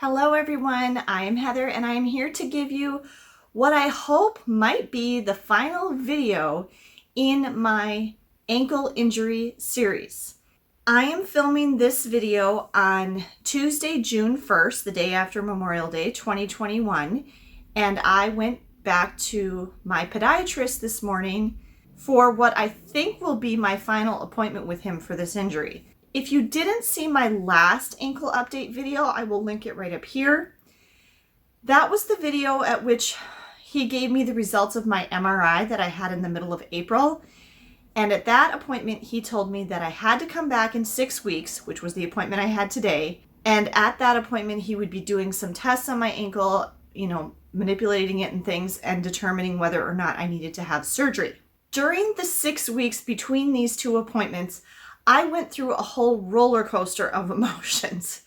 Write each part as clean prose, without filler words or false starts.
Hello everyone, I am Heather and I am here to give you what I hope might be the final video in my ankle injury series. I am filming this video on Tuesday, June 1st, the day after Memorial Day 2021, and I went back to my podiatrist this morning for what I think will be my final appointment with him for this injury. If you didn't see my last ankle update video, I will link it right up here. That was the video at which he gave me the results of my MRI that I had in the middle of April. And at that appointment, he told me that I had to come back in 6 weeks, which was the appointment I had today. And at that appointment, he would be doing some tests on my ankle, manipulating it and things and determining whether or not I needed to have surgery. During the 6 weeks between these two appointments, I went through a whole roller coaster of emotions.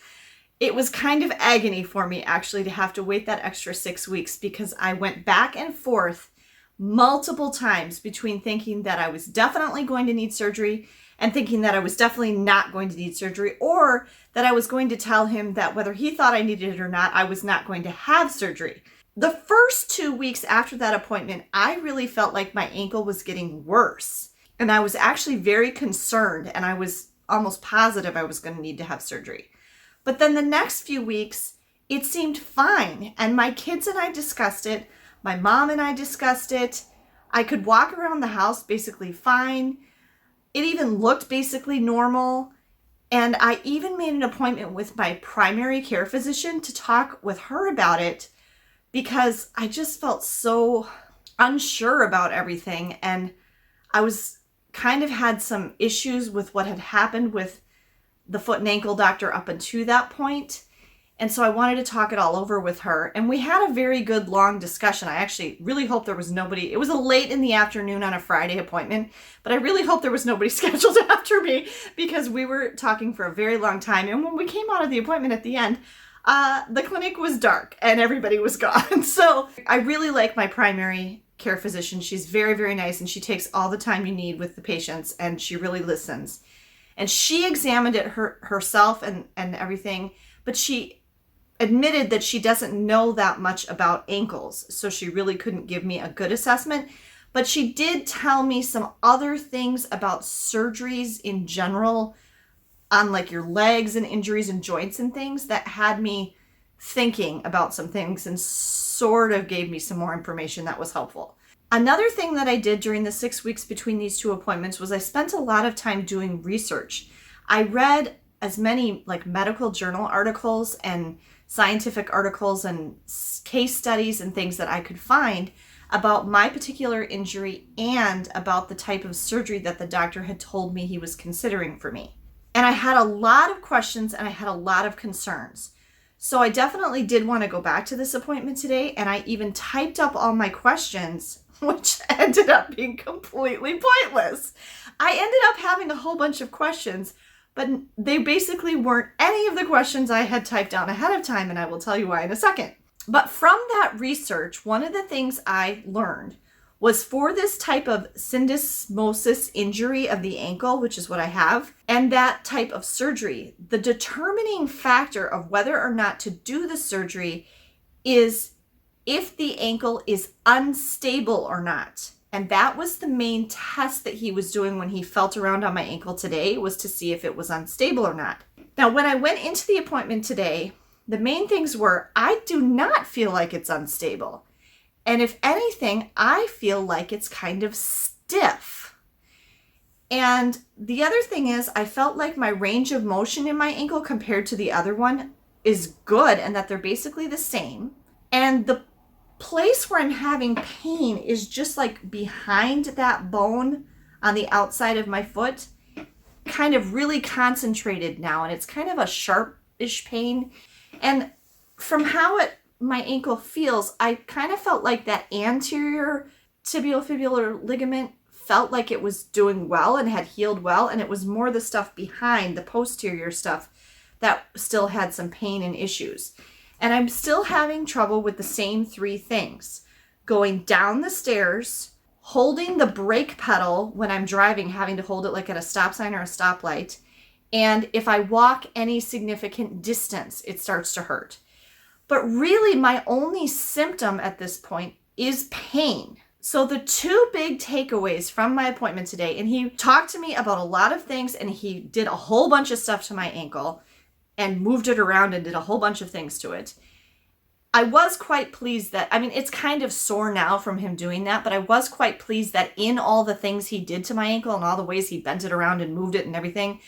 It was kind of agony for me actually to have to wait that extra 6 weeks because I went back and forth multiple times between thinking that I was definitely going to need surgery and thinking that I was definitely not going to need surgery, or that I was going to tell him that whether he thought I needed it or not, I was not going to have surgery. The first 2 weeks after that appointment, I really felt like my ankle was getting worse. And I was actually very concerned, and I was almost positive I was going to need to have surgery. But then the next few weeks, it seemed fine. And my kids and I discussed it. My mom and I discussed it. I could walk around the house basically fine. It even looked basically normal. And I even made an appointment with my primary care physician to talk with her about it because I just felt so unsure about everything. And I was kind of had some issues with what had happened with the foot and ankle doctor up until that point. And so I wanted to talk it all over with her. And we had a very good long discussion. I actually really hope there was nobody. It was a late in the afternoon on a Friday appointment, but I really hope there was nobody scheduled after me because we were talking for a very long time. And when we came out of the appointment at the end, the clinic was dark and everybody was gone. So I really like my primary care physician. She's very, very nice, and she takes all the time you need with the patients, and she really listens. And she examined it herself and everything, but she admitted that she doesn't know that much about ankles, so she really couldn't give me a good assessment. But she did tell me some other things about surgeries in general on like your legs and injuries and joints and things that had me thinking about some things and sort of gave me some more information that was helpful. Another thing that I did during the 6 weeks between these two appointments was I spent a lot of time doing research. I read as many like medical journal articles and scientific articles and case studies and things that I could find about my particular injury and about the type of surgery that the doctor had told me he was considering for me. And I had a lot of questions and I had a lot of concerns. So I definitely did want to go back to this appointment today, and I even typed up all my questions, which ended up being completely pointless. I ended up having a whole bunch of questions, but they basically weren't any of the questions I had typed down ahead of time, and I will tell you why in a second. But from that research, one of the things I learned was for this type of syndesmosis injury of the ankle, which is what I have, and that type of surgery, the determining factor of whether or not to do the surgery is if the ankle is unstable or not. And that was the main test that he was doing when he felt around on my ankle today, was to see if it was unstable or not. Now, when I went into the appointment today, the main things were, I do not feel like it's unstable. And if anything, I feel like it's kind of stiff. And the other thing is, I felt like my range of motion in my ankle compared to the other one is good, and that they're basically the same. And the place where I'm having pain is just like behind that bone on the outside of my foot, kind of really concentrated now. And it's kind of a sharpish pain. And from how my ankle feels, I kind of felt like that anterior tibiofibular ligament felt like it was doing well and had healed well, and it was more the stuff behind, the posterior stuff, that still had some pain and issues. And I'm still having trouble with the same three things: going down the stairs, holding the brake pedal when I'm driving, having to hold it like at a stop sign or a stoplight, and if I walk any significant distance, it starts to hurt. But really, my only symptom at this point is pain. So the two big takeaways from my appointment today, and he talked to me about a lot of things, and he did a whole bunch of stuff to my ankle and moved it around and did a whole bunch of things to it. I was quite pleased that, I mean, it's kind of sore now from him doing that, but I was quite pleased that in all the things he did to my ankle and all the ways he bent it around and moved it and everything,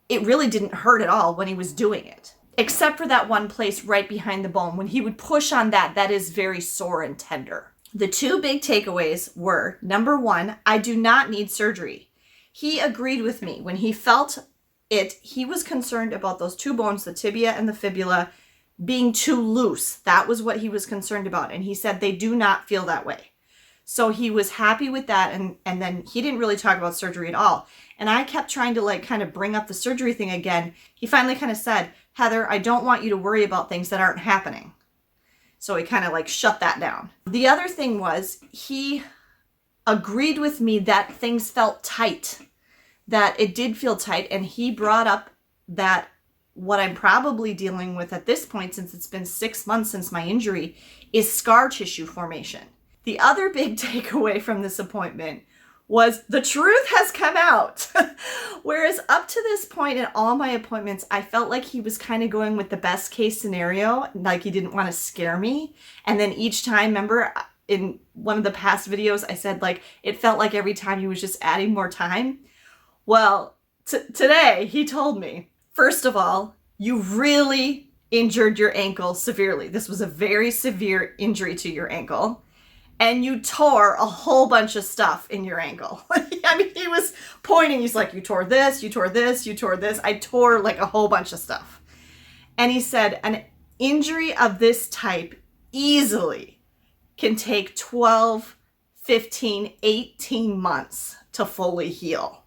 it really didn't hurt at all when he was doing it. Except for that one place right behind the bone. When he would push on that, that is very sore and tender. The two big takeaways were, number one, I do not need surgery. He agreed with me. When he felt it, he was concerned about those two bones, the tibia and the fibula, being too loose. That was what he was concerned about. And he said they do not feel that way. So he was happy with that. And then he didn't really talk about surgery at all. And I kept trying to like kind of bring up the surgery thing again. He finally kind of said, Heather, I don't want you to worry about things that aren't happening. So he kind of like shut that down. The other thing was he agreed with me that things felt tight, that it did feel tight. And he brought up that what I'm probably dealing with at this point, since it's been 6 months since my injury, is scar tissue formation. The other big takeaway from this appointment was the truth has come out. Whereas up to this point in all my appointments, I felt like he was kind of going with the best case scenario, like he didn't want to scare me. And then each time, remember in one of the past videos, I said like, it felt like every time he was just adding more time. Well, today he told me, first of all, you really injured your ankle severely. This was a very severe injury to your ankle. And you tore a whole bunch of stuff in your ankle. I mean, he was pointing. He's like, you tore this, you tore this, you tore this. I tore like a whole bunch of stuff. And he said, an injury of this type easily can take 12, 15, 18 months to fully heal.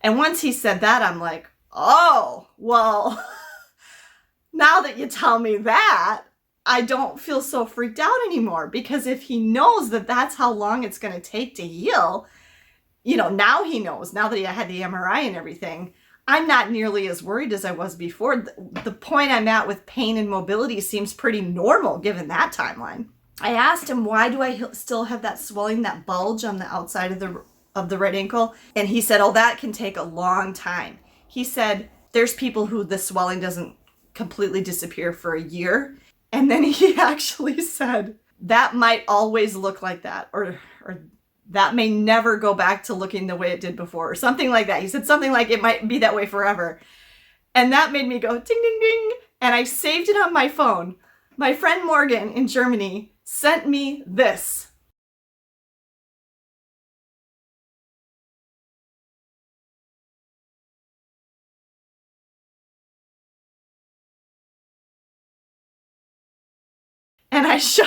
And once he said that, I'm like, oh, well, now that you tell me that, I don't feel so freaked out anymore, because if he knows that that's how long it's going to take to heal, you know, now he knows, now that I had the MRI and everything, I'm not nearly as worried as I was before. The point I'm at with pain and mobility seems pretty normal given that timeline. I asked him, why do I still have that swelling, that bulge on the outside of the right ankle? And he said, oh, that can take a long time. He said, there's people who the swelling doesn't completely disappear for a year. And then he actually said, that might always look like that, or that may never go back to looking the way it did before, or something like that. He said something like it might be that way forever. And that made me go ding, ding, ding. And I saved it on my phone. My friend Morgan in Germany sent me this. And I said,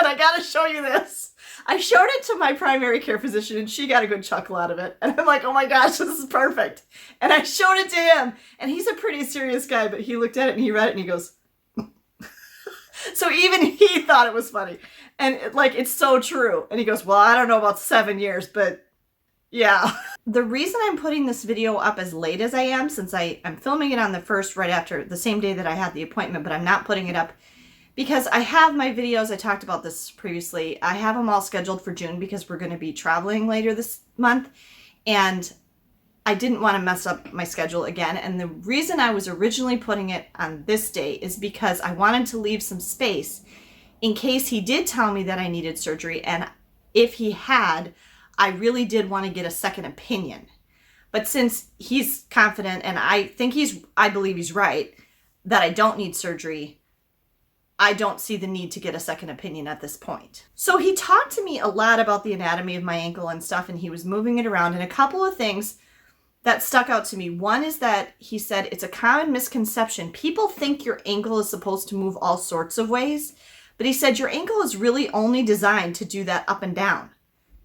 I gotta show you this. I showed it to my primary care physician and she got a good chuckle out of it. And I'm like, oh my gosh, this is perfect. And I showed it to him. And he's a pretty serious guy, but he looked at it and he read it and he goes, so even he thought it was funny. And it's so true. And he goes, well, I don't know about 7 years, but yeah. The reason I'm putting this video up as late as I am, since I'm filming it on the 1st, right after the same day that I had the appointment, but I'm not putting it up because I have my videos, I talked about this previously, I have them all scheduled for June because we're going to be traveling later this month, and I didn't want to mess up my schedule again. And the reason I was originally putting it on this day is because I wanted to leave some space in case he did tell me that I needed surgery, and if he had, I really did want to get a second opinion. But since he's confident, and I believe he's right, that I don't need surgery, I don't see the need to get a second opinion at this point. So he talked to me a lot about the anatomy of my ankle and stuff, and he was moving it around, and a couple of things that stuck out to me. One is that he said it's a common misconception. People think your ankle is supposed to move all sorts of ways, but he said your ankle is really only designed to do that up and down.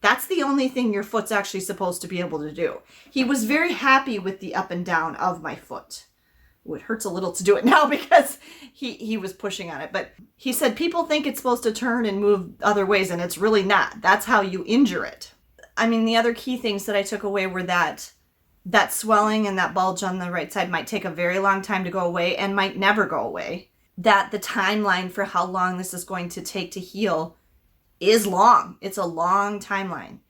That's the only thing your foot's actually supposed to be able to do. He was very happy with the up and down of my foot. It hurts a little to do it now because he was pushing on it. But he said people think it's supposed to turn and move other ways, and it's really not. That's how you injure it. I mean, the other key things that I took away were that swelling and that bulge on the right side might take a very long time to go away and might never go away. that the timeline for how long this is going to take to heal is long. It's a long timeline.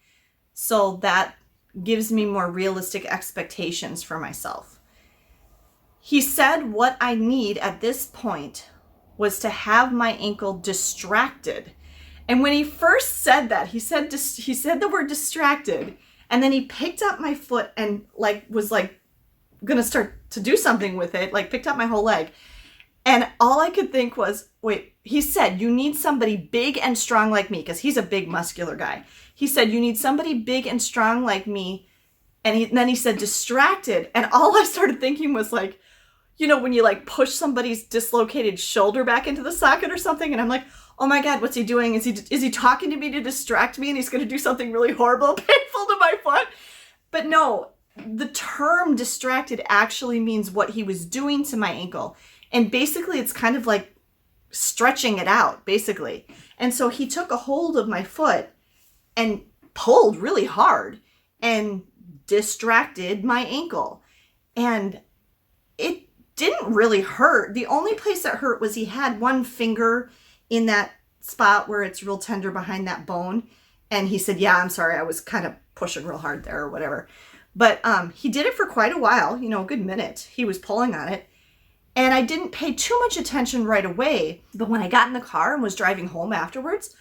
So that gives me more realistic expectations for myself. He said what I need at this point was to have my ankle distracted. And when he first said that, he said the word distracted, and then he picked up my foot and was gonna start to do something with it, picked up my whole leg. And all I could think was, wait, he said, you need somebody big and strong like me, because he's a big muscular guy. He said, you need somebody big and strong like me. And then he said distracted. And all I started thinking was when you push somebody's dislocated shoulder back into the socket or something. And I'm like, oh my God, what's he doing? Is he talking to me to distract me? And he's going to do something really horrible, painful to my foot. But no, the term distracted actually means what he was doing to my ankle. And basically it's kind of like stretching it out, basically. And so he took a hold of my foot and pulled really hard and distracted my ankle. And it didn't really hurt. The only place that hurt was he had one finger in that spot where it's real tender behind that bone. And he said, yeah, I'm sorry, I was kind of pushing real hard there or whatever. But he did it for quite a while, a good minute. He was pulling on it. And I didn't pay too much attention right away. But when I got in the car and was driving home afterwards,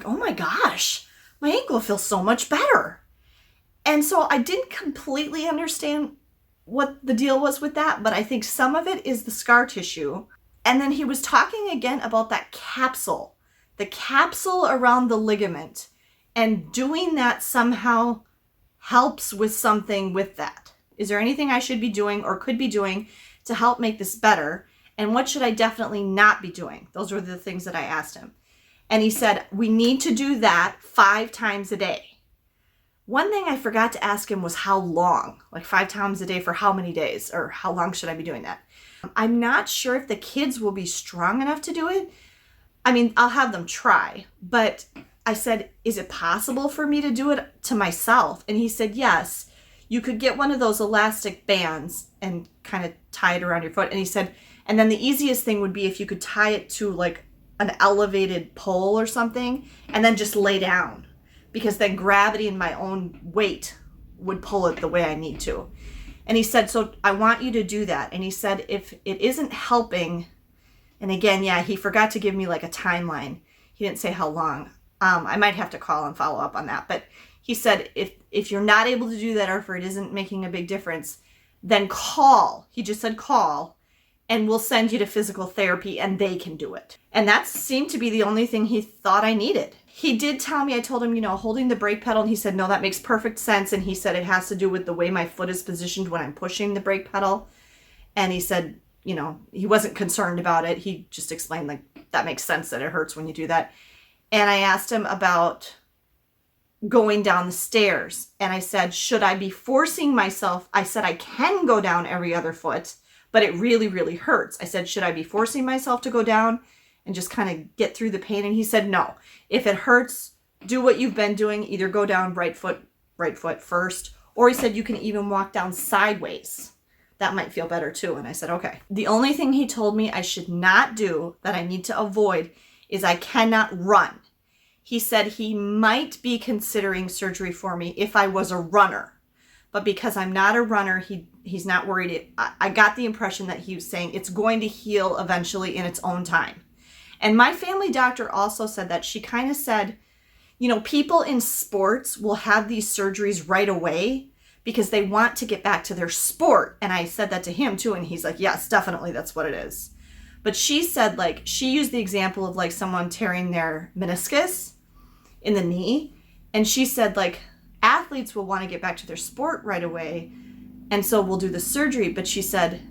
oh my gosh, my ankle feels so much better. And so I didn't completely understand what the deal was with that, but I think some of it is the scar tissue. And then he was talking again about that capsule, the capsule around the ligament, and doing that somehow helps with something with that. Is there anything I should be doing or could be doing to help make this better? And what should I definitely not be doing? Those were the things that I asked him. And he said, we need to do that 5 times a day. One thing I forgot to ask him was how long, 5 times a day for how many days, or how long should I be doing that? I'm not sure if the kids will be strong enough to do it. I mean, I'll have them try, but I said, is it possible for me to do it to myself? And he said, yes, you could get one of those elastic bands and kind of tie it around your foot. And he said, and then the easiest thing would be if you could tie it to an elevated pole or something and then just lay down, because then gravity and my own weight would pull it the way I need to. And he said, so I want you to do that. And he said, if it isn't helping, and again, yeah, he forgot to give me a timeline. He didn't say how long. I might have to call and follow up on that. But he said, if you're not able to do that, or if it isn't making a big difference, then call. He just said call, and we'll send you to physical therapy and they can do it. And that seemed to be the only thing he thought I needed. He did tell me, I told him, holding the brake pedal, and he said, no, that makes perfect sense. And he said, it has to do with the way my foot is positioned when I'm pushing the brake pedal. And he said, he wasn't concerned about it. He just explained, that makes sense that it hurts when you do that. And I asked him about going down the stairs. And I said, should I be forcing myself? I said, I can go down every other foot, but it really, really hurts. I said, should I be forcing myself to go down and just kind of get through the pain? And he said, no, if it hurts, do what you've been doing. Either go down right foot first, or he said, you can even walk down sideways. That might feel better too. And I said, okay. The only thing he told me I should not do, that I need to avoid, is I cannot run. He said he might be considering surgery for me if I was a runner. But because I'm not a runner, he's not worried. I got the impression that he was saying it's going to heal eventually in its own time. And my family doctor also said that. She kind of said, people in sports will have these surgeries right away because they want to get back to their sport. And I said that to him too. And he's like, yes, definitely, that's what it is. But she said, she used the example of someone tearing their meniscus in the knee. And she said, athletes will want to get back to their sport right away. And so we'll do the surgery. But she said,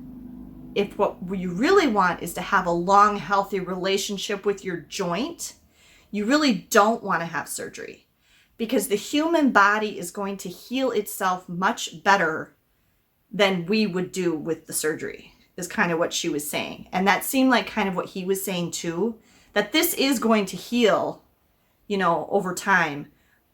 if what you really want is to have a long, healthy relationship with your joint, you really don't want to have surgery, because the human body is going to heal itself much better than we would do with the surgery, is kind of what she was saying. And that seemed like kind of what he was saying too, that this is going to heal, over time.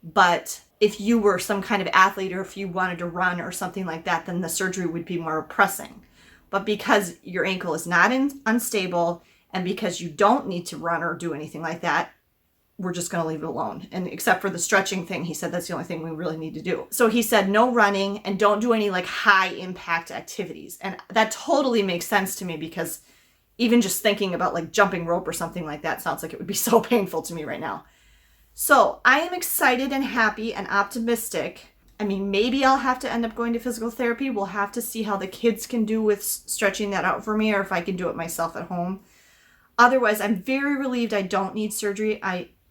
But if you were some kind of athlete, or if you wanted to run or something like that, then the surgery would be more pressing. But because your ankle is not unstable And because you don't need to run or do anything like that, we're just going to leave it alone. And except for the stretching thing, he said that's the only thing we really need to do. So he said no running and don't do any like high impact activities. And that totally makes sense to me, because even just thinking about like jumping rope or something like that sounds like it would be so painful to me right now. So I am excited and happy and optimistic. I mean, maybe I'll have to end up going to physical therapy. We'll have to see how the kids can do with stretching that out for me, or if I can do it myself at home. Otherwise, I'm very relieved I don't need surgery.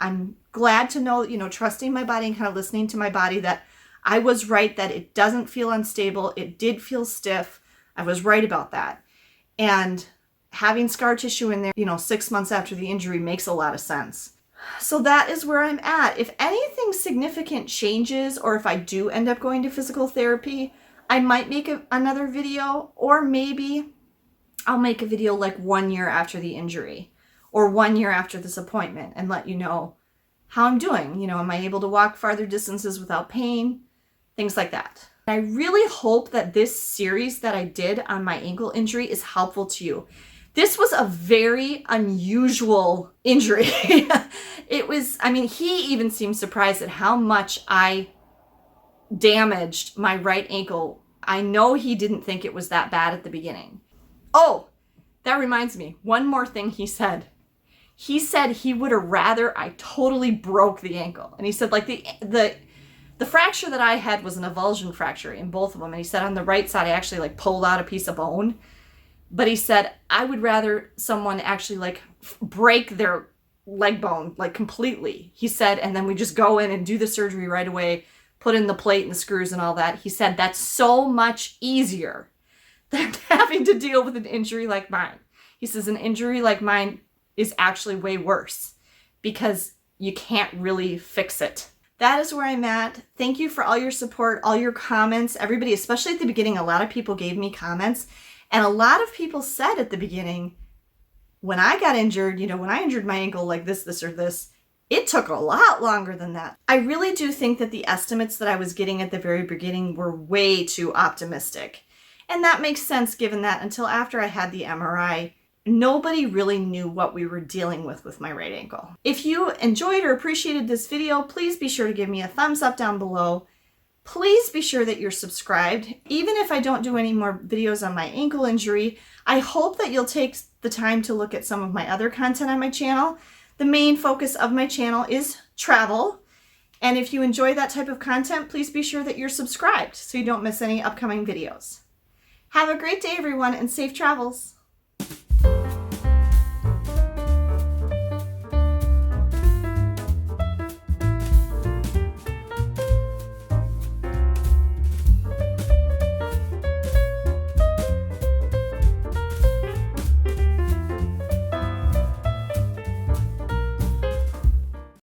I'm glad to know, trusting my body and kind of listening to my body, that I was right, that it doesn't feel unstable. It did feel stiff. I was right about that. And having scar tissue in there, 6 months after the injury makes a lot of sense. So that is where I'm at. If anything significant changes, or if I do end up going to physical therapy, I might make another video, or maybe I'll make a video like 1 year after the injury or 1 year after this appointment and let you know how I'm doing. Am I able to walk farther distances without pain? Things like that. I really hope that this series that I did on my ankle injury is helpful to you. This was a very unusual injury. He even seemed surprised at how much I damaged my right ankle. I know he didn't think it was that bad at the beginning. Oh, that reminds me. One more thing he said. He said he would have rather I totally broke the ankle. And he said like the fracture that I had was an avulsion fracture in both of them. And he said on the right side I actually like pulled out a piece of bone. But he said, I would rather someone actually like break their leg bone like completely. He said, and then we just go in and do the surgery right away, put in the plate and the screws and all that. He said, that's so much easier than having to deal with an injury like mine. He says an injury like mine is actually way worse because you can't really fix it. That is where I'm at. Thank you for all your support, all your comments. Everybody, especially at the beginning, a lot of people gave me comments. And a lot of people said at the beginning, when I got injured, when I injured my ankle like this, or this, it took a lot longer than that. I really do think that the estimates that I was getting at the very beginning were way too optimistic. And that makes sense given that until after I had the MRI, nobody really knew what we were dealing with my right ankle. If you enjoyed or appreciated this video, please be sure to give me a thumbs up down below. Please be sure that you're subscribed. Even if I don't do any more videos on my ankle injury, I hope that you'll take the time to look at some of my other content on my channel. The main focus of my channel is travel. And if you enjoy that type of content, please be sure that you're subscribed so you don't miss any upcoming videos. Have a great day, everyone, and safe travels.